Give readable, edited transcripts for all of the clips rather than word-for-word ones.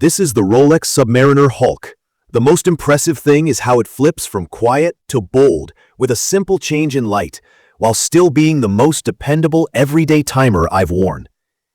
This is the Rolex Submariner Hulk. The most impressive thing is how it flips from quiet to bold with a simple change in light, while still being the most dependable everyday timer I've worn.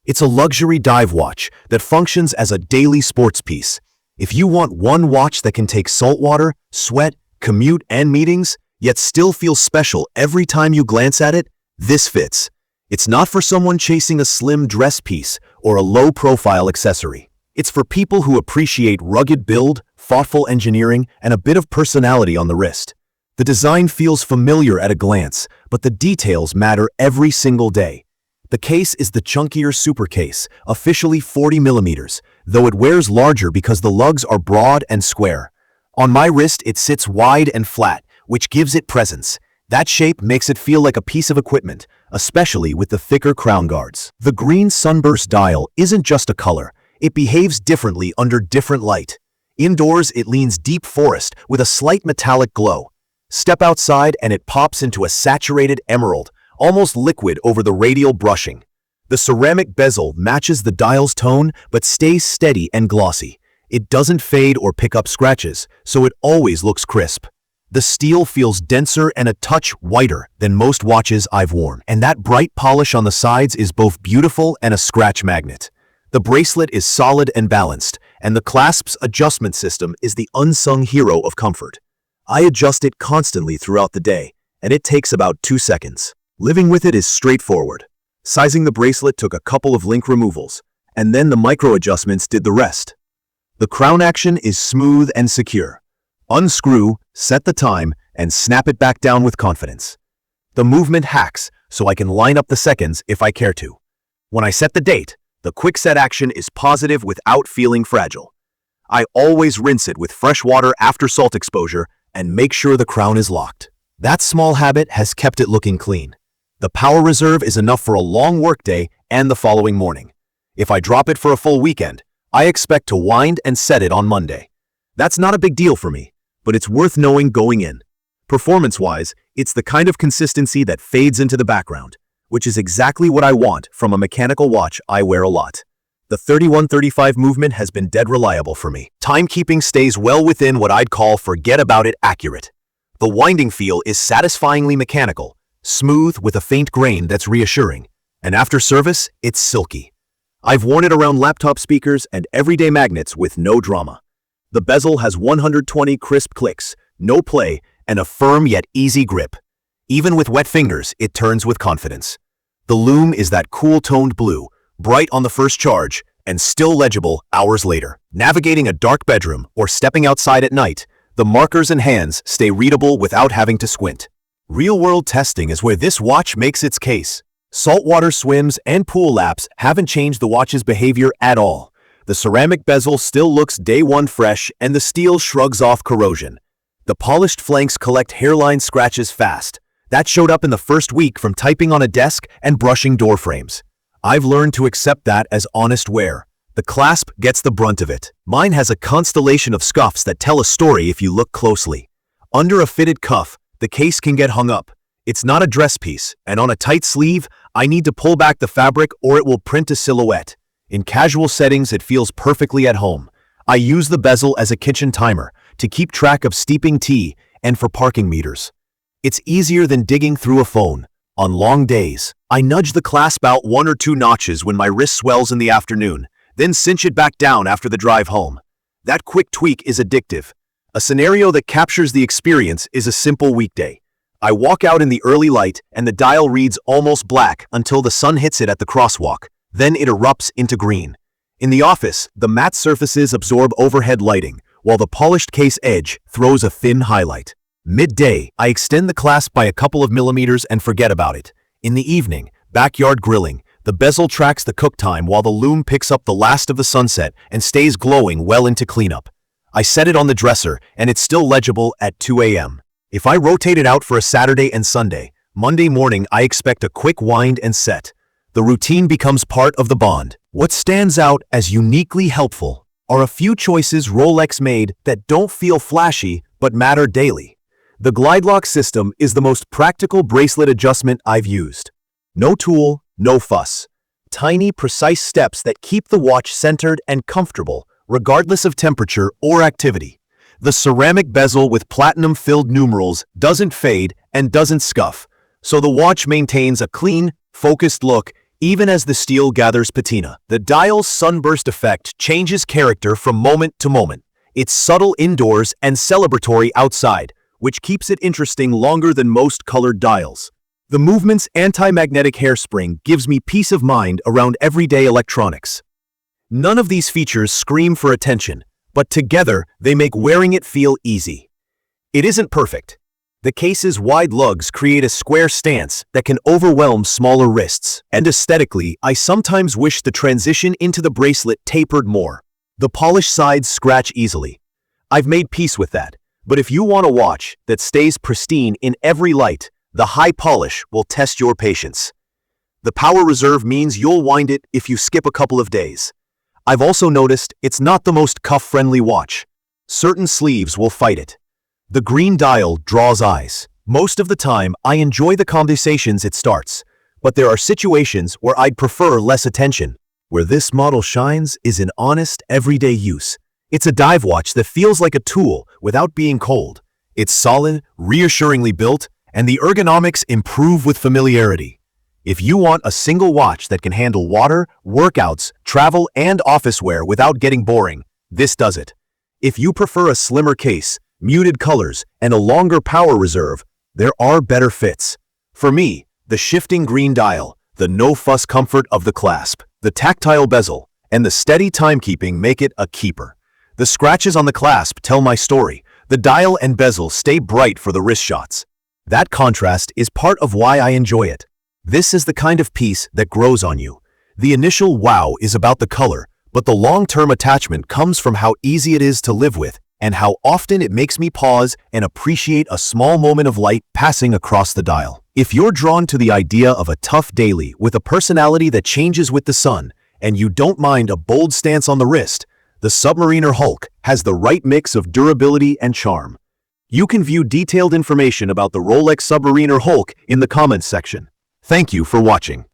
It's a luxury dive watch that functions as a daily sports piece. If you want one watch that can take saltwater, sweat, commute, and meetings, yet still feel special every time you glance at it, this fits. It's not for someone chasing a slim dress piece or a low-profile accessory. It's for people who appreciate rugged build, thoughtful engineering, and a bit of personality on the wrist. The design feels familiar at a glance, but the details matter every single day. The case is the chunkier Super Case, officially 40 millimeters, though it wears larger because the lugs are broad and square. On my wrist, it sits wide and flat, which gives it presence. That shape makes it feel like a piece of equipment, especially with the thicker crown guards. The green sunburst dial isn't just a color. It behaves differently under different light. Indoors, it leans deep forest with a slight metallic glow. Step outside and it pops into a saturated emerald, almost liquid over the radial brushing. The ceramic bezel matches the dial's tone but stays steady and glossy. It doesn't fade or pick up scratches, so it always looks crisp. The steel feels denser and a touch whiter than most watches I've worn, and that bright polish on the sides is both beautiful and a scratch magnet. The bracelet is solid and balanced, and the clasp's adjustment system is the unsung hero of comfort. I adjust it constantly throughout the day, and it takes about 2 seconds. Living with it is straightforward. Sizing the bracelet took a couple of link removals, and then the micro adjustments did the rest. The crown action is smooth and secure. Unscrew, set the time, and snap it back down with confidence. The movement hacks, so I can line up the seconds if I care to. When I set the date, the quick set action is positive without feeling fragile. I always rinse it with fresh water after salt exposure and make sure the crown is locked. That small habit has kept it looking clean. The power reserve is enough for a long workday and the following morning. If I drop it for a full weekend, I expect to wind and set it on Monday. That's not a big deal for me, but it's worth knowing going in. Performance-wise, it's the kind of consistency that fades into the background, which is exactly what I want from a mechanical watch I wear a lot. The 3135 movement has been dead reliable for me. Timekeeping stays well within what I'd call forget-about-it accurate. The winding feel is satisfyingly mechanical, smooth with a faint grain that's reassuring, and after service, it's silky. I've worn it around laptop speakers and everyday magnets with no drama. The bezel has 120 crisp clicks, no play, and a firm yet easy grip. Even with wet fingers, it turns with confidence. The lume is that cool-toned blue, bright on the first charge, and still legible hours later. Navigating a dark bedroom or stepping outside at night, the markers and hands stay readable without having to squint. Real-world testing is where this watch makes its case. Saltwater swims and pool laps haven't changed the watch's behavior at all. The ceramic bezel still looks day one fresh, and the steel shrugs off corrosion. The polished flanks collect hairline scratches fast. That showed up in the first week from typing on a desk and brushing door frames. I've learned to accept that as honest wear. The clasp gets the brunt of it. Mine has a constellation of scuffs that tell a story if you look closely. Under a fitted cuff, the case can get hung up. It's not a dress piece, and on a tight sleeve, I need to pull back the fabric or it will print a silhouette. In casual settings, it feels perfectly at home. I use the bezel as a kitchen timer to keep track of steeping tea and for parking meters. It's easier than digging through a phone. On long days, I nudge the clasp out 1 or 2 notches when my wrist swells in the afternoon, then cinch it back down after the drive home. That quick tweak is addictive. A scenario that captures the experience is a simple weekday. I walk out in the early light and the dial reads almost black until the sun hits it at the crosswalk. Then it erupts into green. In the office, the matte surfaces absorb overhead lighting, while the polished case edge throws a thin highlight. Midday, I extend the clasp by a couple of millimeters and forget about it. In the evening, backyard grilling, the bezel tracks the cook time while the lume picks up the last of the sunset and stays glowing well into cleanup. I set it on the dresser, and it's still legible at 2 a.m. If I rotate it out for a Saturday and Sunday, Monday morning I expect a quick wind and set. The routine becomes part of the bond. What stands out as uniquely helpful are a few choices Rolex made that don't feel flashy but matter daily. The glide lock system is the most practical bracelet adjustment I've used. No tool, no fuss. Tiny, precise steps that keep the watch centered and comfortable regardless of temperature or activity. The ceramic bezel with platinum-filled numerals doesn't fade and doesn't scuff, so the watch maintains a clean, focused look even as the steel gathers patina. The dial's sunburst effect changes character from moment to moment. It's subtle indoors and celebratory outside, which keeps it interesting longer than most colored dials. The movement's anti-magnetic hairspring gives me peace of mind around everyday electronics. None of these features scream for attention, but together they make wearing it feel easy. It isn't perfect. The case's wide lugs create a square stance that can overwhelm smaller wrists, and aesthetically, I sometimes wish the transition into the bracelet tapered more. The polished sides scratch easily. I've made peace with that, but if you want a watch that stays pristine in every light, the high polish will test your patience. The power reserve means you'll wind it if you skip a couple of days. I've also noticed it's not the most cuff-friendly watch. Certain sleeves will fight it. The green dial draws eyes. Most of the time, I enjoy the conversations it starts, but there are situations where I'd prefer less attention. Where this model shines is in honest, everyday use. It's a dive watch that feels like a tool without being cold. It's solid, reassuringly built, and the ergonomics improve with familiarity. If you want a single watch that can handle water, workouts, travel, and office wear without getting boring, this does it. If you prefer a slimmer case, muted colors, and a longer power reserve, there are better fits. For me, the shifting green dial, the no-fuss comfort of the clasp, the tactile bezel, and the steady timekeeping make it a keeper. The scratches on the clasp tell my story. The dial and bezel stay bright for the wrist shots. That contrast is part of why I enjoy it. This is the kind of piece that grows on you. The initial wow is about the color, but the long-term attachment comes from how easy it is to live with and how often it makes me pause and appreciate a small moment of light passing across the dial. If you're drawn to the idea of a tough daily with a personality that changes with the sun, and you don't mind a bold stance on the wrist, the Submariner Hulk has the right mix of durability and charm. You can view detailed information about the Rolex Submariner Hulk in the comments section. Thank you for watching.